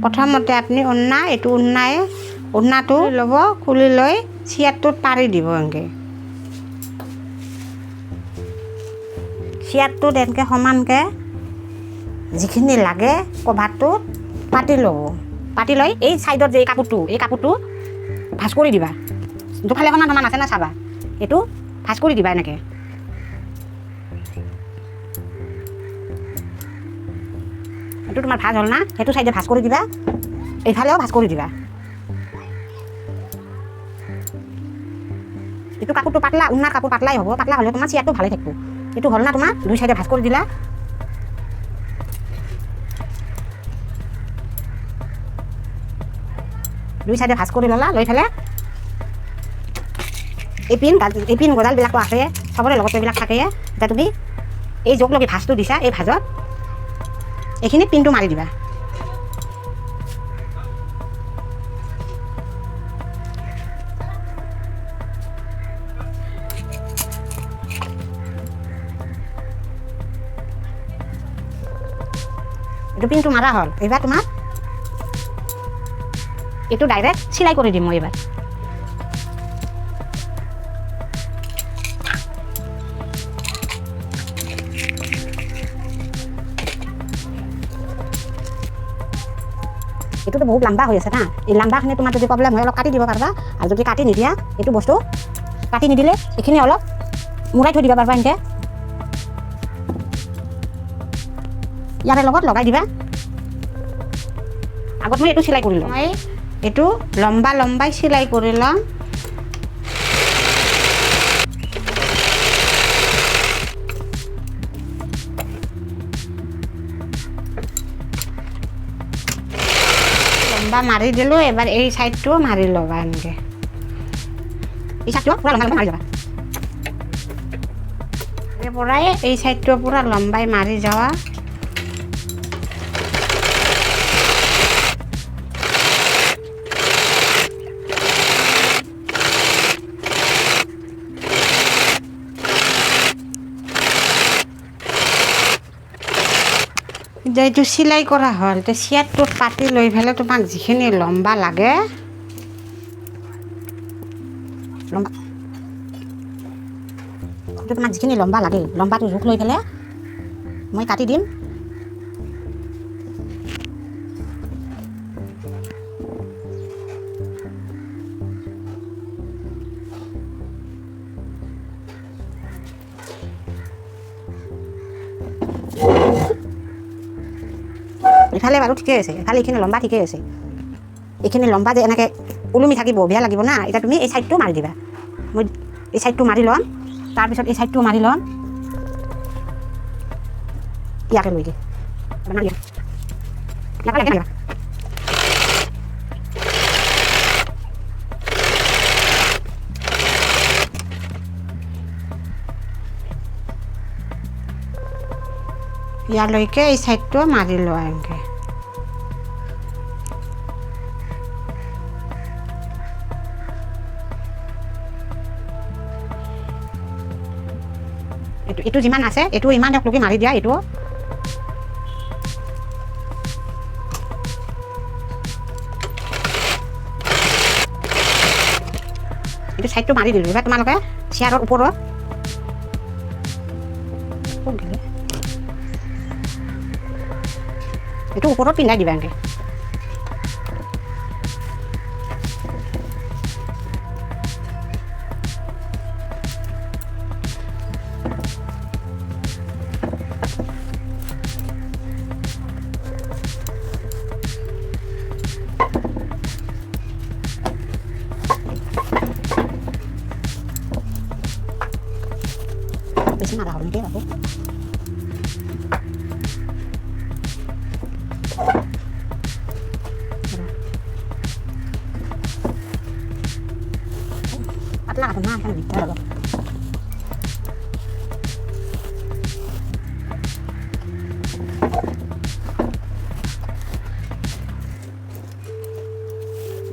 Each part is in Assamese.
প্ৰথমতে আপুনি ওড়নাটো ল'ব, খুলি লৈ চিয়াৰটোত পাৰি দিব এনেকৈ। চিয়াৰটোত এনেকৈ সমানকৈ যিখিনি লাগে কভাৰটোত পাতি ল'ব। পাতি লৈ এই ছাইডত যে এই কাপোৰটো ভাঁজ কৰি দিবা। দুফালে সমান সমান আছে না চাবা, এইটো ভাঁজ কৰি দিবা এনেকৈ। এইটো তোমাৰ ভাঁজ হ'ল না, সেইটো চাইডে ভাঁজ কৰি দিবা, এইফালেও ভাঁজ কৰি দিবা। এইটো কাপোৰটো পাতলা, ওড়নাৰ কাপোৰ পাতলাই হ'ব, পাতলা হ'লে তোমাৰ চিয়াৰটো ভালে থাকিব। এইটো হ'ল না তোমাৰ, দুই চাইডে ভাঁজ কৰি দিলা। দুই চাইডে ভাঁজ কৰি ল'লা, লৈ পেলাই এই পিন গজালবিলাকতো আছে, চবৰে লগত এইবিলাক থাকে। এতিয়া তুমি এই য'ক লগি ভাঁজটো দিছা, এই ভাঁজত এইখিনিত পিনটো মাৰি দিবা। এইটো পিনটো মাৰা হ'ল। এইবাৰ তোমাৰ এইটো ডাইৰেক্ট চিলাই কৰি দিম মই এইবাৰ। এইটোতো বহুত লম্বা হৈ আছে না, এই লম্বাখিনি তোমাৰ যদি প্ৰব্লেম হয় অলপ কাটি দিব পাৰবা। আৰু যদি কাটি নিদিয়া, এইটো বস্তু কাটি নিদিলে এইখিনি অলপ মূৰাই থৈ দিব পাৰবা এনেকৈ। ইয়াৰে লগত লগাই দিবা। আগত মই এইটো চিলাই কৰি ল'ম। মই এইটো লম্বাই চিলাই কৰি ল'ম। লম্বা মাৰি দিলোঁ, এবাৰ এই চাইডটো মাৰি ল'বা এনেকৈ। এই চাইডটো পূৰা লম্বা মাৰি যাবা। এই পৰাই এই চাইডটো পূৰা লম্বাই মাৰি যাৱা। এতিয়া এইটো চিলাই কৰা হ'ল। এতিয়া চিয়াৰটোত পাতি লৈ পেলাই তোমাক যিখিনি লম্বা লাগে, লম্বাটো জোখ লৈ পেলাই মই কাটি দিম। ইফালে বাৰু ঠিকেই আছে, ইফালে এইখিনি লম্বা ঠিকেই আছে। এইখিনি লম্বা যে এনেকৈ ওলমি থাকিব, বেয়া লাগিব না। এতিয়া তুমি এই চাইডটো মাৰি দিবা। মই এই চাইডটো মাৰি ল'ম, তাৰপিছত এই চাইডটো মাৰি ল'ম। ইয়াকে লৈ ইয়ালৈকে এই চাইডটো মাৰি লোৱা এনেকৈ। এইটো যিমান আছে এইটো ইমান একলগে মাৰি দিয়া। এইটো চাইডটো মাৰি দিলোঁ। এবাৰ তোমালোকে চেয়াৰৰ ওপৰত এইটো ওপৰত পিন্ধাই দিবা এনেকৈ। বেছি মাৰা হ'ল নেকি আকৌ। পাতলা কাটো না, এখানে দিগদাৰ অলপ।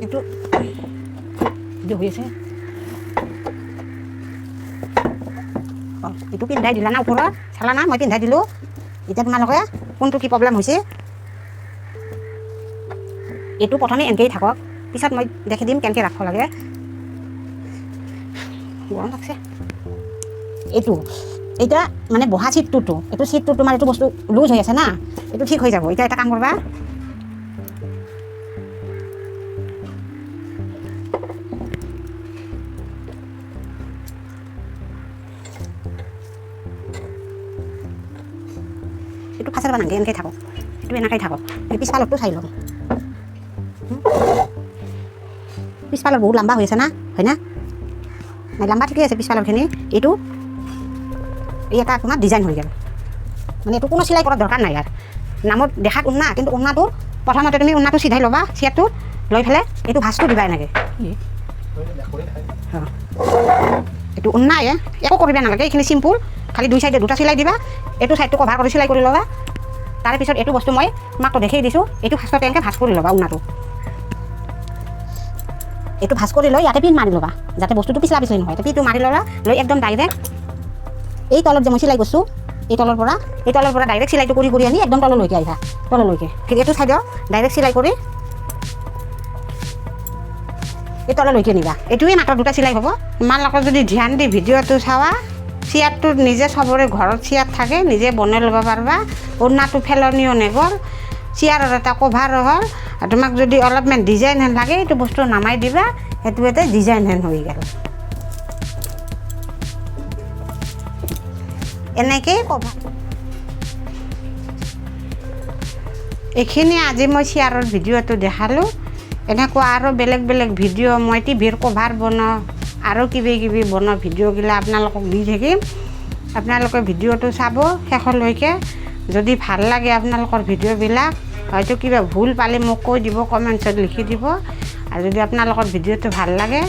এইটো হৈ আছে। এইটো পিন্ধাই দিলা না ওপৰত, চালা না মই পিন্ধাই দিলোঁ। এতিয়া তোমালোকে কোনটো কি প্ৰব্লেম হৈছে এইটো প্ৰথমে এনেকৈয়ে থাকক, পিছত মই দেখি দিম কেনেকৈ ৰাখিব লাগে। গৰম লাগছে। এইটো এতিয়া মানে বহা চিটটোতো এইটো তোমাৰ এইটো বস্তু লুজ হৈ আছে না, এইটো ঠিক হৈ যাব। এতিয়া এটা কাম কৰবা, এইটো ফাঁচাৰ বা নাংগে এনেকৈ থাকক, এইটো এনেকৈ থাকক। এই পিছফালৰটো চাই লওঁ, পিছফালৰ বহুত লম্বা হৈ আছে না, হয় না? নাই লম্বা ঠিকেই আছে পিছফালৰখিনি। এইটো এই এটা আপোনাৰ ডিজাইন হৈ গ'ল, মানে এইটো কোনো চিলাই কৰাৰ দৰকাৰ নাই আৰু নামত দেখাত উন্না, কিন্তু উন্নাটো প্ৰথমতে তুমি উন্নাটো চিধাই ল'বা, চিয়াৰটো লৈ পেলাই এইটো ভাঁজটো দিবা এনেকৈ। এইটো উন্নাই একো কৰিব নালাগে, এইখিনি চিম্পুল, খালি দুই চাইডে দুটা চিলাই দিবা, এইটো চাইডটো কভাৰ কৰি চিলাই কৰি ল'বা। তাৰপিছত এইটো বস্তু মই তোমাকতো দেখাই দিছোঁ, এইটো ফাৰ্ষ্টতে এনেকৈ ভাঁজ কৰি ল'বা উন্নাটো। এইটো ভাঁজ কৰি লৈ ইয়াতে পিন মাৰি ল'বা, যাতে বস্তুটো পিছলা পিছলি নহয়। পিনটো মাৰি ল'লা, লৈ একদম ডাইৰেক্ট এই তলত যে মই চিলাই কৰিছোঁ, এই তলৰ পৰা ডাইৰেক্ট চিলাইটো কৰি কৰি আনি একদম তললৈকে আহিবা, তললৈকে। ঠিক এইটো চাইডত ডাইৰেক্ট চিলাই কৰি এই তললৈকে নিবা। এইটোৱে মাত্ৰ দুটা চিলাই হ'ব। তোমালোকে যদি ধ্যান দি ভিডিঅ'টো চাৱা, চিয়াৰটো নিজে চবৰে ঘৰত চিয়াৰ থাকে, নিজে বনাই ল'ব পাৰিবা। ওড়নাটো ফেলনিও নেগ'ল, চিয়াৰৰ এটা কভাৰ হ'ল। আৰু তোমাক যদি অলপমান ডিজাইন হেন লাগে, এইটো বস্তু নামাই দিবা, সেইটো এটা ডিজাইন হেন হৈ গ'ল। এনেকেই কভাৰ। এইখিনি আজি মই চিয়াৰৰ ভিডিঅ'টো দেখালোঁ। এনেকুৱা আৰু বেলেগ বেলেগ ভিডিঅ' মই টিভিৰ কভাৰ বনাওঁ, আৰু কিবি বনাওঁ, ভিডিঅ'গিলা আপোনালোকক দি থাকিম। আপোনালোকে ভিডিঅ'টো চাব শেষলৈকে। যদি ভাল লাগে আপোনালোকৰ ভিডিঅ'বিলাক, হয়তো কিবা ভুল পালে মোক কৈ দিব, কমেণ্টছত লিখি দিব। আৰু যদি আপোনালোকৰ ভিডিঅ'টো ভাল লাগে,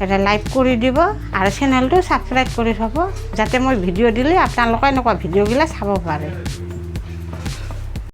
এটা লাইক কৰি দিব আৰু চেনেলটো ছাবস্ক্ৰাইব কৰি থ'ব, যাতে মই ভিডিঅ' দিলে আপোনালোকে এনেকুৱা ভিডিঅ'গিলা চাব পাৰে।